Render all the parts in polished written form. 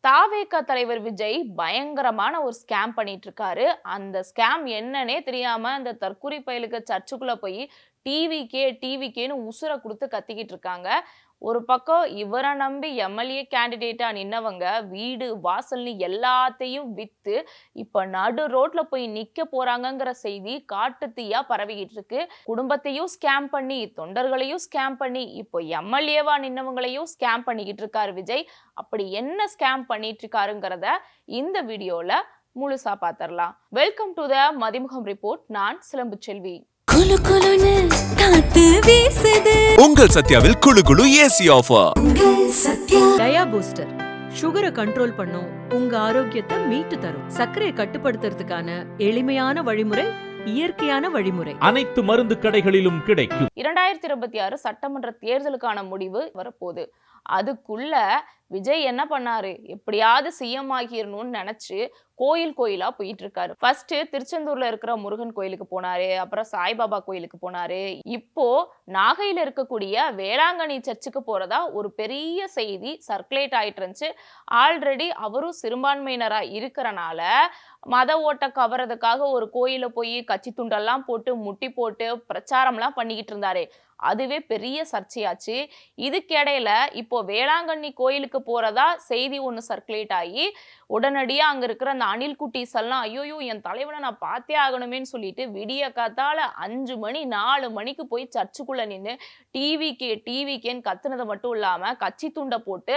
தாவேகா தலைவர் விஜய் பயங்கரமான ஒரு ஸ்கேம் பண்ணிட்டு இருக்காரு. அந்த ஸ்கேம் என்னன்னே தெரியாம அந்த தற்குறி பயலுக்கு சர்ச்சுக்குள்ள போய் டிவிக்கேன்னு உசுர குடுத்து கத்திக்கிட்டு இருக்காங்க. ஒரு பக்கம் இவர நம்பி எம்எல்ஏ கேண்டிடேட்டா நின்னவங்க வீடு வாசல்னு எல்லாத்தையும் வித்து இப்ப நடு ரோட்ல போய் நிக்க போறாங்கங்கிற செய்தி காட்டு தீயா பரவிக்கிட்டு இருக்கு. குடும்பத்தையும் ஸ்கேம் பண்ணி தொண்டர்களையும் ஸ்கேம் பண்ணி இப்போ எம்எல்ஏவா நின்னவங்களையும் ஸ்கேம் பண்ணிக்கிட்டு இருக்காரு விஜய். அப்படி என்ன ஸ்கேம் பண்ணிட்டு இருக்காருங்கிறத இந்த வீடியோல முழுசா பாத்திரலாம். Welcome to the Mathimugam report. நான் சிலம்பு செல்வி. உங்கள் சத்யாவில் குளு குளு ஏசி ஆஃபர். டயா பூஸ்டர் சுகரை கண்ட்ரோல் பண்ணும், உங்க ஆரோக்கியத்தை மீட்டு தரும். சர்க்கரையை கட்டுப்படுத்துறதுக்கான எளிமையான வழிமுறை, இயற்கையான வழிமுறை. அனைத்து மருந்து கடைகளிலும் கிடைக்கும். 2026 சட்டமன்ற தேர்தலுக்கான முடிவு வரப்போகுது. அதுக்குள்ள விஜய் என்ன பண்ணாரு, எப்படியாவது சிஎம் ஆகிரணும்னு நினைச்சு கோயிலா போயிட்டு இருக்காரு. ஃபர்ஸ்ட் திருச்செந்தூர்ல இருக்கிற முருகன் கோயிலுக்கு போனாரு, அப்புறம் சாய்பாபா கோயிலுக்கு போனாரு. இப்போ நாகையில இருக்கக்கூடிய வேளாங்கண்ணி சர்ச்சுக்கு போறதா ஒரு பெரிய செய்தி சர்க்குலேட் ஆயிட்டு இருந்துச்சு. ஆல்ரெடி அவரும் சிறுபான்மையினரா இருக்கிறனால மத ஓட்ட கவறதுக்காக ஒரு கோயில போய் கட்சி துண்டெல்லாம் போட்டு முட்டி போட்டு பிரச்சாரம்லாம் பண்ணிக்கிட்டு இருந்தாரு. அதுவே பெரிய சர்ச்சையாச்சு. இதுக்கிடையில இப்போ வேளாங்கண்ணி கோயிலுக்கு போறதா செய்தி ஒன்று சர்க்குலேட் ஆகி உடனடியா அங்க இருக்கிற அந்த அணில் குட்டீஸ் எல்லாம் ஐயோ என் தலைவனை நான் பார்த்தே ஆகணுமேன்னு சொல்லிட்டு விடிய காத்தால 5 மணி 4 மணிக்கு போய் சர்ச்சுக்குள்ள நின்று டிவிக்கேன்னு கத்துனது மட்டும் இல்லாம கட்சி துண்டை போட்டு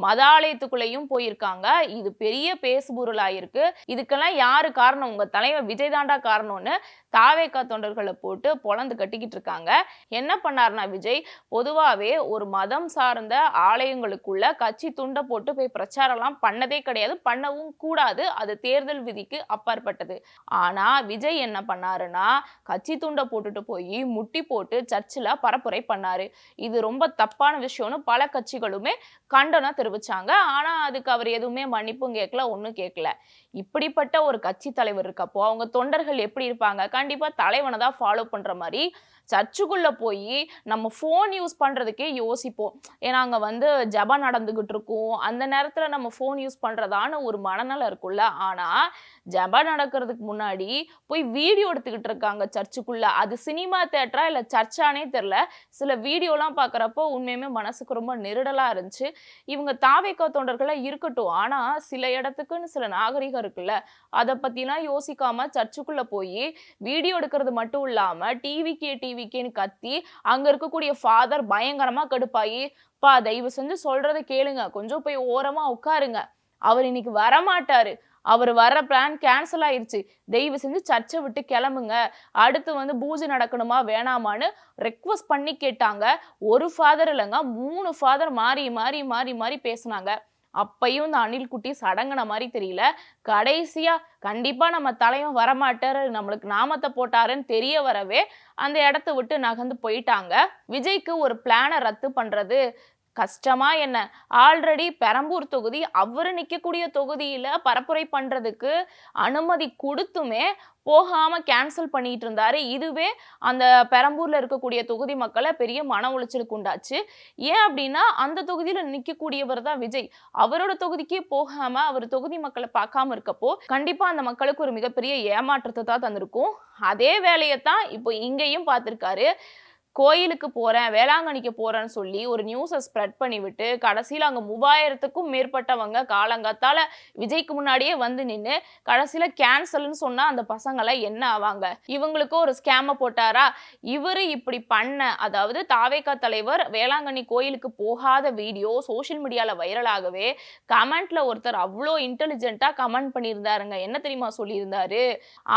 மதாலயத்துக்குள்ளேயும் போயிருக்காங்க. இது பெரிய பேசுபொருளாயிருக்கு. இதுக்கெல்லாம் யாரு காரணம்? உங்க தலைவர் விஜய் தாண்டா காரணம்னு தாவேகா தொண்டர்களை போட்டு பொழந்து கட்டிக்கிட்டு இருக்காங்க. என்ன பண்ணார்னா விஜய் பொதுவாவே ஒரு மதம் சார்ந்த ஆலயங்களுக்குள்ள கட்சி துண்டை போட்டு போய் பிரச்சாரம்லாம் பண்ணதே கிடையாது, பண்ணவும் கூடாது. அது தேர்தல் விதிக்கு அப்பாற்பட்டது. ஆனா விஜய் என்ன பண்ணாருன்னா கட்சி துண்டை போட்டுட்டு போய் முட்டி போட்டு சர்ச்சில் பரப்புரை பண்ணாரு. இது ரொம்ப தப்பான விஷயம்னு பல கட்சிகளுமே கண்டனம் தெரிவிச்சாங்க. ஆனா அதுக்கு அவர் எதுவுமே மன்னிப்பும் கேட்கல, ஒன்றும் கேட்கல. இப்படிப்பட்ட ஒரு கட்சி தலைவர் இருக்கப்போ அவங்க தொண்டர்கள் எப்படி இருப்பாங்க? கண்டிப்பா தலைவனை தான் ஃபாலோ பண்ற மாதிரி சர்ச்சுக்குள்ள போய் நம்ம ஃபோன் யூஸ் பண்றதுக்கே யோசிப்போம். ஏன்னா அங்க வந்து ஜபம் நடந்துகிட்டு இருக்கும், அந்த நேரத்துல நம்ம ஃபோன் யூஸ் பண்றதான ஒரு மனநலம் இருக்குல்ல. ஆனா ஜபம் நடக்கிறதுக்கு முன்னாடி போய் வீடியோ எடுத்துக்கிட்டு இருக்காங்க சர்ச்சுக்குள்ள. அது சினிமா தியேட்டரா இல்ல சர்ச்சானே தெரியல. சில வீடியோலாம் பாக்குறப்போ உண்மையுமே மனசுக்கு ரொம்ப நெருடலா இருந்துச்சு. இவங்க தாவேகா தொண்டர்களா இருக்கட்டும், ஆனா சில இடத்துக்குன்னு சில நாகரிகம் இருக்குல்ல, அதை பத்திலாம் யோசிக்காம சர்ச்சுக்குள்ள போய் வீடியோ எடுக்கிறது மட்டும் இல்லாம டிவிக்கேன்னு கத்தி அங்க இருக்கக்கூடிய ஃபாதர் பயங்கரமா கடுப்பாயி, பா தயவு செஞ்சு சொல்றதை கேளுங்க, கொஞ்சம் போய் ஓரமா உட்காருங்க, அவர் இன்னைக்கு வரமாட்டாரு, அவர் வர்ற பிளான் கேன்சல் ஆயிருச்சு, தயவு செஞ்சு சர்ச்சை விட்டு கிளம்புங்க, அடுத்து வந்து பூஜை நடக்கணுமா வேணாமான்னு ரெக்வஸ்ட் பண்ணி கேட்டாங்க. ஒரு ஃபாதர் இல்லைங்க, 3 ஃபாதர் மாறி பேசினாங்க. அப்பையும் இந்த அணில் குட்டி சடங்குன மாதிரி தெரியல. கடைசியா கண்டிப்பா நம்ம தலைவன் வரமாட்டாரு, நம்மளுக்கு நாமத்தை போட்டாருன்னு தெரிய வரவே அந்த இடத்த விட்டு நகர்ந்து போயிட்டாங்க. விஜய்க்கு ஒரு பிளானை ரத்து பண்றது கஷ்டமா என்ன? ஆல்ரெடி பெரம்பூர் தொகுதி அவரு நிக்கக்கூடிய தொகுதியில பரப்புரை பண்றதுக்கு அனுமதி கொடுத்துமே போகாம கேன்சல் பண்ணிட்டு இருந்தாரு. இதுவே அந்த பெரம்பூர்ல இருக்கக்கூடிய தொகுதி மக்களை பெரிய மன உளைச்சலுக்கு உண்டாச்சு. ஏன் அப்படின்னா அந்த தொகுதியில நிக்கக்கூடியவர் தான் விஜய். அவரோட தொகுதிக்கே போகாம அவர் தொகுதி மக்களை பார்க்காம இருக்கப்போ கண்டிப்பா அந்த மக்களுக்கு ஒரு மிகப்பெரிய ஏமாற்றத்தை தான் தந்திருக்கும். அதே வேலையைத்தான் இப்போ இங்கேயும் பார்த்திருக்காரு. கோயிலுக்கு போறேன், வேளாங்கண்ணிக்கு போறேன்னு சொல்லி ஒரு நியூஸை ஸ்ப்ரெட் பண்ணி விட்டு கடைசியில் அங்கே 3000க்கும் மேற்பட்டவங்க காலங்காத்தால விஜய்க்கு முன்னாடியே வந்து நின்று கடைசியில் கேன்சல்னு சொன்னா அந்த பசங்களாம் என்ன ஆவாங்க? இவங்களுக்கும் ஒரு ஸ்கேமை போட்டாரா? இவரு இப்படி பண்ண, அதாவது தாவேகா தலைவர் வேளாங்கண்ணி கோயிலுக்கு போகாத வீடியோ சோசியல் மீடியால வைரலாகவே கமெண்ட்ல ஒருத்தர் அவ்வளோ இன்டெலிஜென்ட்டா கமெண்ட் பண்ணியிருந்தாருங்க. என்ன தெரியுமா சொல்லியிருந்தாரு?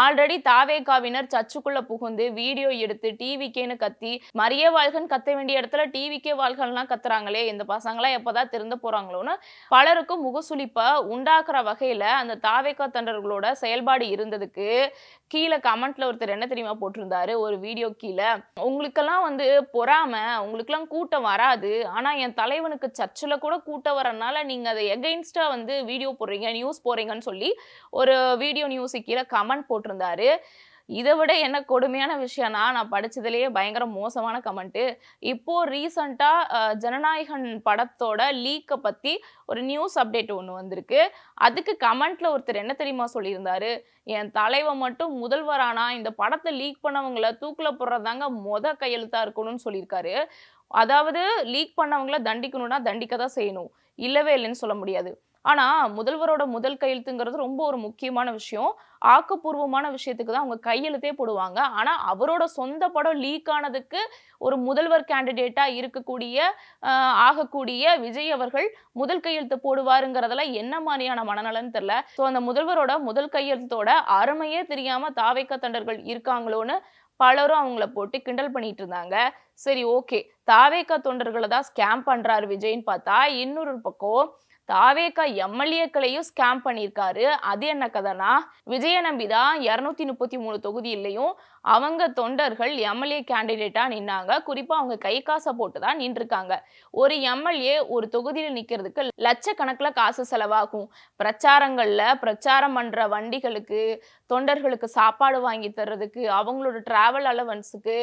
ஆல்ரெடி தாவேகாவினர் சர்ச்சுக்குள்ள புகுந்து வீடியோ எடுத்து டிவிக்கேன்னு கத்தி மரிய வாழ்கன்னு கத்த வேண்டிய இடத்துல டிவிக்கே வாழ்கள்லாம் கத்துறாங்களே, இந்த பசங்களாம் எப்பதான் திறந்து போறாங்களோன்னு பலருக்கும் முகசுளிப்பா உண்டாக்குற வகையில அந்த தாவேகா தொண்டர்களோட செயல்பாடு இருந்ததுக்கு கீழே கமெண்ட்ல ஒருத்தர் என்ன தெரியுமா போட்டிருந்தாரு? ஒரு வீடியோ கீழே, உங்களுக்கெல்லாம் வந்து பொறாம, உங்களுக்கெல்லாம் கூட்டம் வராது, ஆனா என் தலைவனுக்கு சர்ச்சில் கூட கூட்டம் வரனால நீங்க அதை எகெயின்ஸ்டா வந்து வீடியோ போடுறீங்க, நியூஸ் போறீங்கன்னு சொல்லி ஒரு வீடியோ நியூஸுக்கு கீழே கமெண்ட் போட்டிருந்தாரு. இதை விட என்ன கொடுமையான விஷயம்னா, நான் படிச்சதுலயே பயங்கர மோசமான கமெண்ட். இப்போ ரீசெண்டா ஜனநாயகன் படத்தோட லீக்க பத்தி ஒரு நியூஸ் அப்டேட் ஒண்ணு வந்திருக்கு. அதுக்கு கமெண்ட்ல ஒருத்தர் என்ன தெரியுமா சொல்லியிருந்தாரு, என் தலைவன் மட்டும் முதல்வரானா இந்த படத்தை லீக் பண்ணவங்கள தூக்குல போடுறதாங்க கையெழுத்தா இருக்கணும்னு சொல்லியிருக்காரு. அதாவது லீக் பண்ணவங்கள தண்டிக்கணும்னா தண்டிக்க தான் செய்யணும், இல்லவே இல்லைன்னு சொல்ல முடியாது. ஆனா முதல்வரோட முதல் கையெழுத்துங்கிறது ரொம்ப ஒரு முக்கியமான விஷயம். ஆக்கப்பூர்வமான விஷயத்துக்கு தான் அவங்க கையெழுத்தே போடுவாங்க. ஆனா அவரோட சொந்த படம் லீக் ஆனதுக்கு ஒரு முதல்வர் கேண்டிடேட்டா இருக்கக்கூடிய ஆகக்கூடிய விஜய் அவர்கள் முதல் கையெழுத்து போடுவாருங்கிறதுல என்ன மாதிரியான மனநலன்னு தெரியல. ஸோ அந்த முதல்வரோட முதல் கையெழுத்தோட அருமையே தெரியாம தாவேக்கா தொண்டர்கள் இருக்காங்களோன்னு பலரும் அவங்கள போட்டு கிண்டல் பண்ணிட்டு இருந்தாங்க. சரி, ஓகே, தாவேக்கா தொண்டர்களை தான் ஸ்கேம் பண்றாரு விஜய்ன்னு பார்த்தா, இன்னொரு பக்கம் தாவேக்கா எம்எல்ஏக்களையும் ஸ்கேம் பண்ணியிருக்காரு. அது என்ன கதைனா, விஜய நம்பிதான் 233 தொகுதியிலையும் அவங்க தொண்டர்கள் எம்எல்ஏ கேண்டிடேட்டா நின்னாங்க. குறிப்பா அவங்க கை காசை போட்டு தான் நின்றுருக்காங்க. ஒரு எம்எல்ஏ ஒரு தொகுதியில் நிக்கிறதுக்கு லட்சக்கணக்கில் காசு செலவாகும். பிரச்சாரங்கள்ல பிரச்சாரம் பண்ற வண்டிகளுக்கு, தொண்டர்களுக்கு சாப்பாடு வாங்கி தர்றதுக்கு, அவங்களோட டிராவல் அலவன்ஸுக்கு,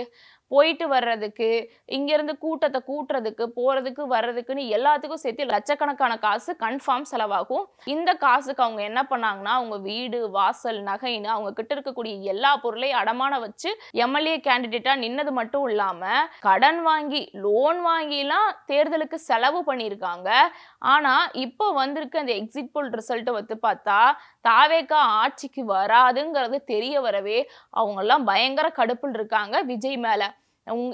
போயிட்டு வர்றதுக்கு, இங்கிருந்து கூட்டத்தை கூட்டுறதுக்கு, போறதுக்கு வர்றதுக்குன்னு எல்லாத்துக்கும் சேர்த்து லட்சக்கணக்கான காசு கன்ஃபார்ம் செலவாகும். இந்த காசுக்கு அவங்க என்ன பண்ணாங்கன்னா, அவங்க வீடு வாசல் நகைன்னு அவங்க கிட்ட இருக்கக்கூடிய எல்லா பொருளையும் அடமான வச்சு எம்எல்ஏ கேண்டிடேட்டா நின்னது மட்டும் இல்லாம கடன் வாங்கி லோன் வாங்கிலாம் தேர்தலுக்கு செலவு பண்ணியிருக்காங்க. ஆனா இப்போ வந்திருக்க அந்த எக்ஸிட் போல் ரிசல்ட்டை வந்து பார்த்தா தாவேக்கா ஆட்சிக்கு வராதுங்கிறது தெரிய வரவே அவங்க எல்லாம் பயங்கர கடுப்பில் இருக்காங்க விஜய் மேல.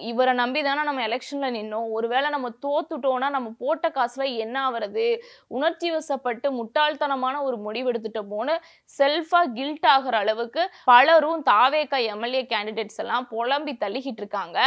இவரை நம்பி தானே நம்ம எலெக்ஷன்ல நின்னோம், ஒருவேளை நம்ம தோத்துட்டோம்னா நம்ம போட்ட காசுல என்ன ஆகுறது, உணர்ச்சி வசப்பட்டு முட்டாள்தனமான ஒரு முடிவு எடுத்துட்டோமோன்னு செல்ஃபா கில்ட் ஆகிற அளவுக்கு பலரும் தாவேக்கா எம்எல்ஏ கேண்டிடேட்ஸ் எல்லாம் புலம்பி தள்ளிக்கிட்டு இருக்காங்க.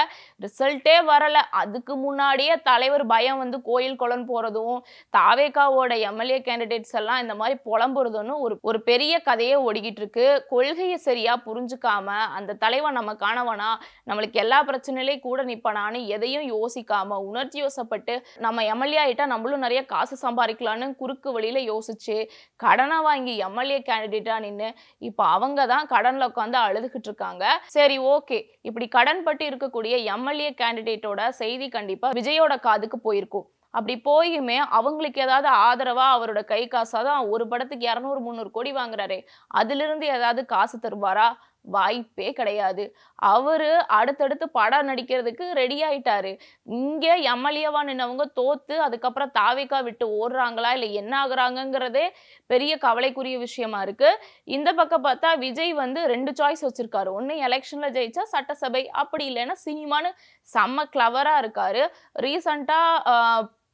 ரிசல்ட்டே வரல, அதுக்கு முன்னாடியே தலைவர் பயம் வந்து கோயில் குளம் போறதும், தாவேக்காவோட எம்எல்ஏ கேண்டிடேட்ஸ் எல்லாம் இந்த மாதிரி புலம்புறதுன்னு ஒரு பெரிய கதையே ஓடிக்கிட்டு இருக்கு. கொள்கையை சரியா புரிஞ்சுக்காம அந்த தலைவன் நம்ம காணவனா, நம்மளுக்கு எல்லா பிரச்சனையும் நிலை கூட நிப்பனான்னு எதையும் யோசிக்காம உணர்ச்சி யோசப்பட்டு நம்ம எம்எல்ஏ ஆயிட்டா நம்மளும் நிறைய காசு சம்பாதிக்கலான்னு குறுக்கு வழியில யோசிச்சு கடனை வாங்கி எம்எல்ஏ கேண்டிடேட்டா நின்று இப்ப அவங்க தான் கடன்ல உட்காந்து அழுதுகிட்டு இருக்காங்க. சரி, ஓகே, இப்படி கடன் பட்டு இருக்கக்கூடிய எம்எல்ஏ கேண்டிடேட்டோட செய்தி கண்டிப்பா விஜயோட காதுக்கு போயிருக்கும். அப்படி போயுமே அவங்களுக்கு ஏதாவது ஆதரவா அவரோட கை காசாதான் ஒரு படத்துக்கு 200-300 கோடி வாங்குறாரு, அதுல இருந்து ஏதாவது காசு தருவாரா? வாய்ப்பே கிடையாது. அவரு அடுத்தடுத்து படம் நடிக்கிறதுக்கு ரெடி ஆயிட்டாரு. இங்க எம்எல்ஏவா நின்னவங்க தோத்து அதுக்கப்புறம் தாவேக்கா விட்டு ஓடுறாங்களா இல்ல என்ன ஆகுறாங்கிறதே பெரிய கவலைக்குரிய விஷயமா இருக்கு. இந்த பக்கம் பார்த்தா விஜய் வந்து 2 சாய்ஸ் வச்சிருக்காரு. ஒண்ணு எலெக்ஷன்ல ஜெயிச்சா சட்டசபை, அப்படி இல்லைன்னா சினிமான்னு செம்ம கிளவரா இருக்காரு. ரீசெண்டா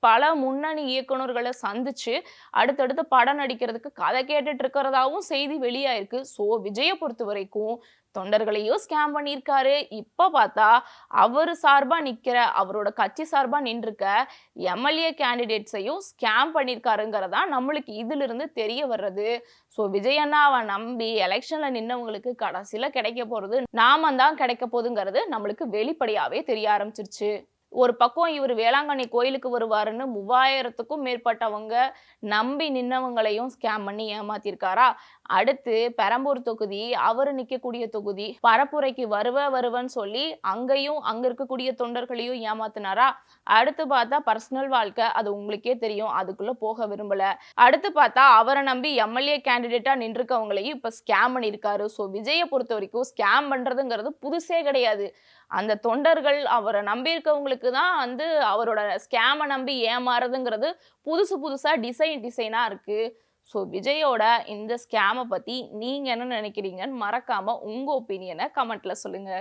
பல முன்னணி இயக்குனர்களை சந்திச்சு அடுத்தடுத்து படம் நடிக்கிறதுக்கு கதை கேட்டுட்டு இருக்கிறதாவும் செய்தி வெளியாயிருக்கு. ஸோ விஜயை பொறுத்த வரைக்கும் தொண்டர்களையும் ஸ்கேம் பண்ணியிருக்காரு. இப்போ பார்த்தா அவர் சார்பா நிற்கிற அவரோட கட்சி சார்பா நின்றுக்க எம்எல்ஏ கேண்டிடேட்ஸையும் ஸ்கேம் பண்ணியிருக்காருங்கிறதா நம்மளுக்கு இதுல இருந்து தெரிய வர்றது. ஸோ விஜய் அண்ணாவை நம்பி எலெக்ஷன்ல நின்னவங்களுக்கு கடைசியில கிடைக்க போறது நாம தான் கிடைக்க போகுதுங்கிறது நம்மளுக்கு வெளிப்படையாவே தெரிய ஆரம்பிச்சிருச்சு. ஒரு பக்கம் இவர் வேளாங்கண்ணி கோயிலுக்கு வருவாருன்னு 3000த்துக்கும் மேற்பட்டவங்க நம்பி நின்னவங்களையும் ஸ்கேம் பண்ணி ஏமாத்திருக்காரா? அடுத்து பெரம்பூர் தொகுதி, அவரு நிக்கக்கூடிய தொகுதி, பரப்புரைக்கு வருவன்னு சொல்லி அங்கேயும் அங்க இருக்கக்கூடிய தொண்டர்களையும் ஏமாத்தினாரா? அடுத்து பார்த்தா பர்சனல் வாழ்க்கை, அது உங்களுக்கே தெரியும், அதுக்குள்ள போக விரும்பல. அடுத்து பார்த்தா அவரை நம்பி எம்எல்ஏ கேண்டிடேட்டா நின்றுக்கவங்களையும் இப்ப ஸ்கேம் பண்ணியிருக்காரு. ஸோ விஜயை பொறுத்த வரைக்கும் ஸ்கேம் பண்றதுங்கிறது புதுசே கிடையாது. அந்த தொண்டர்கள் அவரை நம்பி இருக்கவங்களுக்கு தான் வந்து அவரோட ஸ்கேமை நம்பி ஏமாறுறதுங்கிறது புதுசா டிசைனா இருக்கு. ஸோ விஜயோட இந்த ஸ்கேமை பத்தி நீங்க என்ன நினைக்கிறீங்கன்னு மறக்காம உங்க ஒப்பீனியனை கமெண்ட்ல சொல்லுங்க.